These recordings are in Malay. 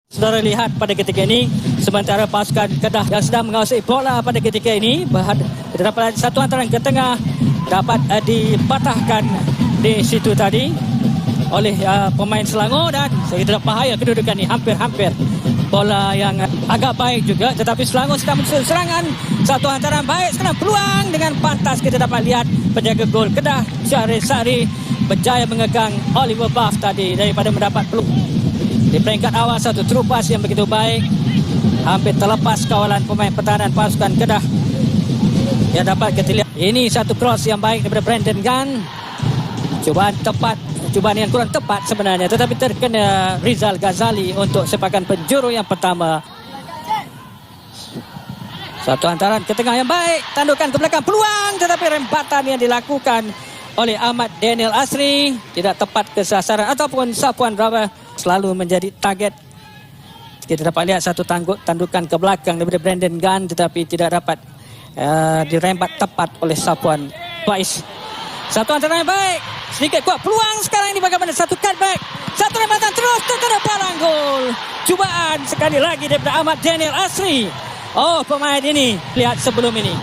Saudara lihat pada ketika ini, sementara pasukan Kedah yang sedang menguasai bola pada ketika ini, kita dapat satu hantaran ke tengah dapat dipatahkan di situ tadi oleh pemain Selangor, dan saya tidak bahaya kedudukan ini hampir-hampir bola yang agak baik juga, tetapi Selangor sedang menyusun serangan. Satu hantaran baik, sekarang peluang dengan pantas kita dapat lihat penjaga gol Kedah Syahril Sari berjaya mengegang Oliver Buff tadi daripada mendapat peluang. Di peringkat awal satu terupas yang begitu baik, hampir terlepas kawalan pemain pertahanan pasukan Kedah yang dapat kita lihat. Ini satu cross yang baik daripada Brandon Gunn. Cubaan yang kurang tepat sebenarnya, tetapi terkena Rizal Ghazali untuk sepakan penjuru yang pertama. Satu hantaran ke tengah yang baik, tandukan ke belakang, peluang, tetapi rempatan yang dilakukan oleh Ahmad Daniel Asri tidak tepat ke sasaran, ataupun Safwan Rabah selalu menjadi target. Kita dapat lihat satu tandukan ke belakang daripada Brandon Gunn, tetapi tidak dapat dirembat tepat oleh Safwan Faiz. Satu hantaran yang baik, sedikit kuat, peluang sekarang ini bagaimana, satu cutback, satu rempatan terus terkena palang gol. Cubaan sekali lagi daripada Ahmad Daniel Asri. Oh, pemain ini lihat sebelum ini,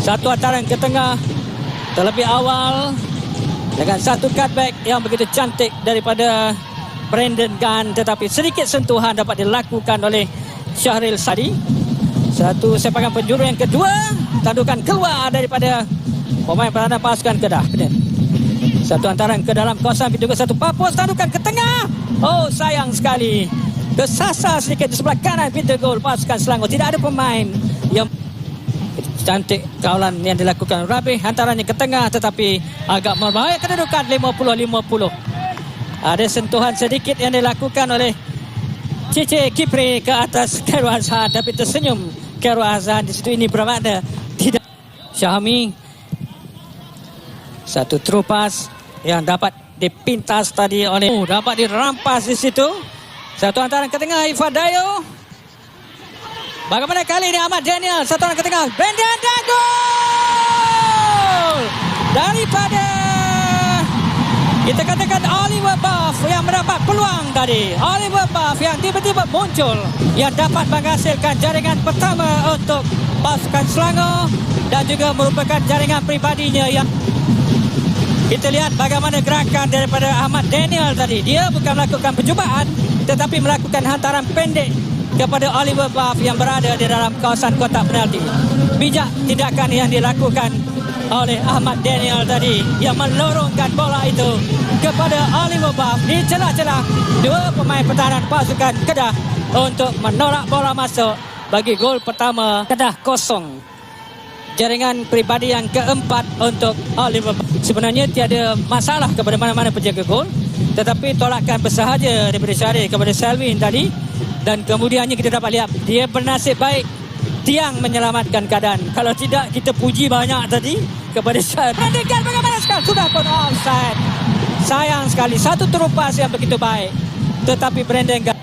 satu hantaran ke tengah terlebih awal dengan satu cutback yang begitu cantik daripada Brandon Gunn, tetapi sedikit sentuhan dapat dilakukan oleh Syahril Sari. Satu sepakan penjuru yang kedua, tandukan keluar daripada pemain pertahanan pasukan Kedah. Satu hantaran ke dalam kawasan, juga satu papus, tandukan ke tengah. Oh, sayang sekali, kesasar sedikit di sebelah kanan pintu gol pasukan Selangor. Tidak ada pemain yang cantik kawalan yang dilakukan Rabi, hantarannya ke tengah tetapi agak berbahaya, kedudukan 50-50. Ada sentuhan sedikit yang dilakukan oleh Cici Kipri ke atas Khairul Azhan, tapi tersenyum Khairul Azhan di situ. Ini bermakna tidak. Syahami, satu terupas yang dapat dipintas tadi oleh dapat dirampas di situ. Satu hantaran ke tengah Ifadayo. Bagaimana kali ini Ahmad Daniel, satu hantaran ke tengah Brandon, dan gol daripada kita katakan Oliver Buff yang mendapat peluang tadi. Oliver Buff yang tiba-tiba muncul, yang dapat menghasilkan jaringan pertama untuk pasukan Selangor, dan juga merupakan jaringan pribadinya. Yang kita lihat bagaimana gerakan daripada Ahmad Daniel tadi. Dia bukan melakukan percubaan, tetapi melakukan hantaran pendek kepada Oliver Buff yang berada di dalam kawasan kotak penalti. Bijak tindakan yang dilakukan oleh Ahmad Daniel tadi, yang melorongkan bola itu kepada Oliver Buff di celah-celah dua pemain pertahanan pasukan Kedah untuk menolak bola masuk bagi gol pertama Kedah kosong. Jaringan pribadi yang keempat untuk Oliver Buff. Sebenarnya tiada masalah kepada mana-mana penjaga gol, tetapi tolakan bersahaja daripada Syarif kepada Selwyn tadi, dan kemudiannya kita dapat lihat dia bernasib baik tiang menyelamatkan keadaan. Kalau tidak, kita puji banyak tadi kepada Syarif. Perhatikan bagaimana sekarang, sudah pun offside. Sayang sekali, satu terupas yang begitu baik, tetapi Brandon Gunn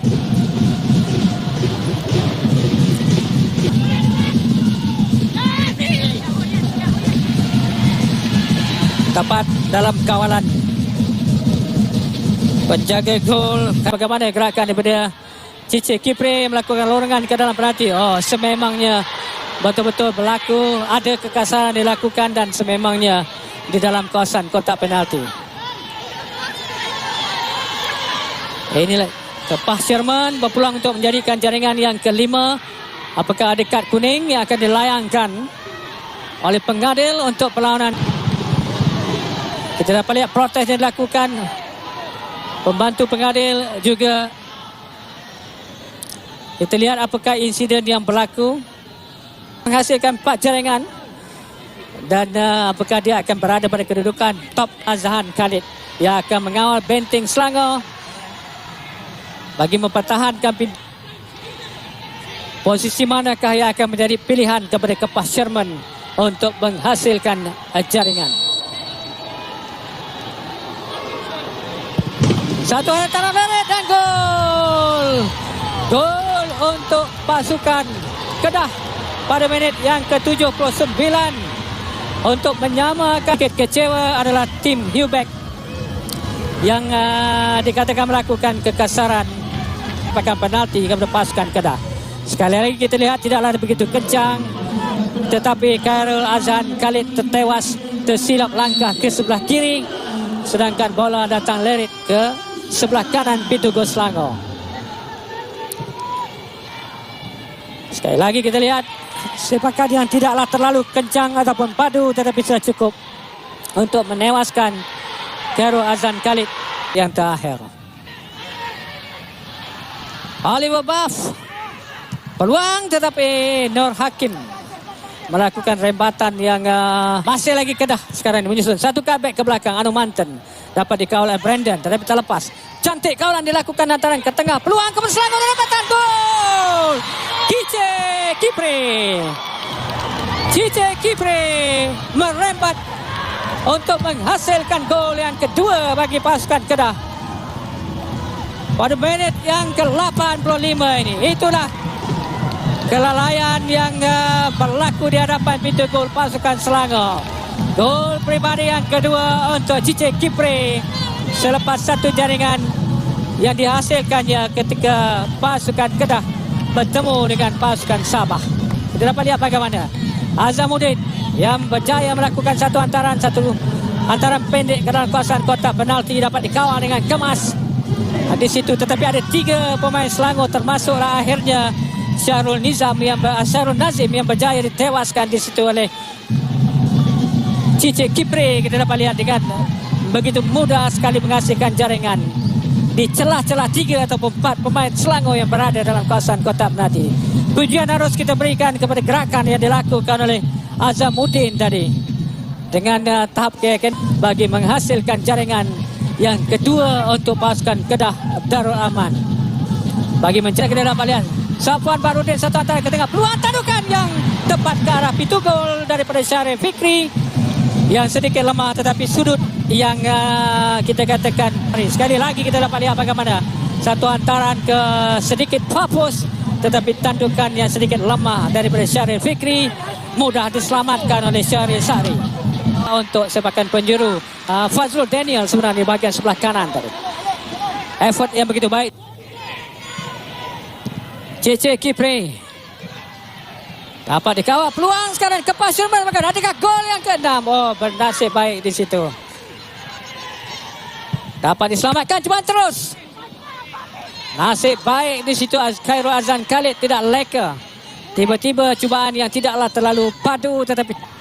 tepat dalam kawalan penjaga gol. Bagaimana gerakan daripada Cici Kipri melakukan lorongan ke dalam penalti. Oh, sememangnya betul-betul berlaku, ada kekasaran dilakukan, dan sememangnya di dalam kawasan kotak penalti. Inilah Kepah Sherman berpeluang untuk menjadikan jaringan yang kelima. Apakah ada kad kuning yang akan dilayangkan oleh pengadil untuk perlawanan? Kita dapat lihat protes yang dilakukan pembantu pengadil juga. Kita lihat apakah insiden yang berlaku, menghasilkan 4 jaringan, dan apakah dia akan berada pada kedudukan top Azhan Khalid yang akan mengawal benteng Selangor bagi mempertahankan posisi manakah yang akan menjadi pilihan kepada Kepah Sherman untuk menghasilkan jaringan. Satu hantaran lewat dan gol. Gol untuk pasukan Kedah pada minit yang ke-79 untuk menyamakan. Kecewa adalah tim Hubeck yang dikatakan melakukan kekasaran merupakan penalti kepada pasukan Kedah. Sekali lagi kita lihat tidaklah begitu kencang, tetapi Khairul Azhan Khalid tertewas tersilap langkah ke sebelah kiri, sedangkan bola datang lerit ke sebelah kanan pintu gol Selangor. Sekali lagi kita lihat sepakan yang tidaklah terlalu kencang ataupun padu, tetapi sudah cukup untuk menewaskan Khairul Azhan Khalid yang terakhir. Oliver Buff peluang, tetapi Nur Hakim melakukan rembatan yang masih lagi Kedah sekarang ini menyusun. Satu comeback ke belakang, Anu Manten dapat dikawal oleh Brandon, tetapi terlepas. Cantik kawalan dilakukan antaran ke tengah, peluang ke Selangor, rembatan gol. Cice Kipre merembat untuk menghasilkan gol yang kedua bagi pasukan Kedah pada menit yang ke-85 ini. Itulah kelalaian yang berlaku di hadapan pintu gol pasukan Selangor. Gol pribadi yang kedua untuk Cice Kipre selepas satu jaringan yang dihasilkannya ketika pasukan Kedah bertemu dengan pasukan Sabah. Kita dapat lihat bagaimana Azamuddin yang berjaya melakukan satu antaran pendek ke dalam kawasan kotak penalti, dapat dikawal dengan kemas di situ, tetapi ada 3 pemain Selangor termasuklah akhirnya Syarul Nazim yang berjaya ditewaskan di situ oleh Cice Kipre. Kita dapat lihat dengan begitu mudah sekali menghasilkan jaringan di celah-celah 3 ataupun 4 pemain Selangor yang berada dalam kawasan kotak penalti. Pujian harus kita berikan kepada gerakan yang dilakukan oleh Azamuddin tadi dengan tahap keyakinan bagi menghasilkan jaringan yang kedua untuk pasukan Kedah Darul Aman. Bagi mencari, kita dapat lihat Safwan Barudin satu antara ke tengah, peluang tandukan yang tepat ke arah pintu gol daripada Syarif Fikri yang sedikit lemah, tetapi sudut yang kita katakan. Sekali lagi kita dapat lihat bagaimana satu antaran ke sedikit papus, tetapi tandukan yang sedikit lemah daripada Syarif Fikri mudah diselamatkan oleh Syarif Sari. Untuk sepakan penjuru Fazrul Daniel sebenarnya di bahagian sebelah kanan tadi. Effort yang begitu baik. Cice Kipre dapat dikawal, peluang sekarang ke Pasuruan, maka adakah gol yang ke-6. Oh, bernasib baik di situ. Dapat diselamatkan, cuma terus. Nasib baik di situ Khairul Azhan Khalid tidak leka. Tiba-tiba cubaan yang tidaklah terlalu padu, tetapi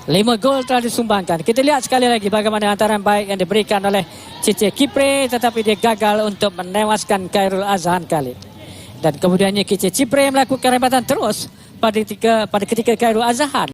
5 gol telah disumbangkan. Kita lihat sekali lagi bagaimana antaran baik yang diberikan oleh Cice Kipre, tetapi dia gagal untuk menewaskan Khairul Azhan Khalid. Dan kemudiannya Cice Kipre melakukan rembatan terus pada ketika Khairul Azhan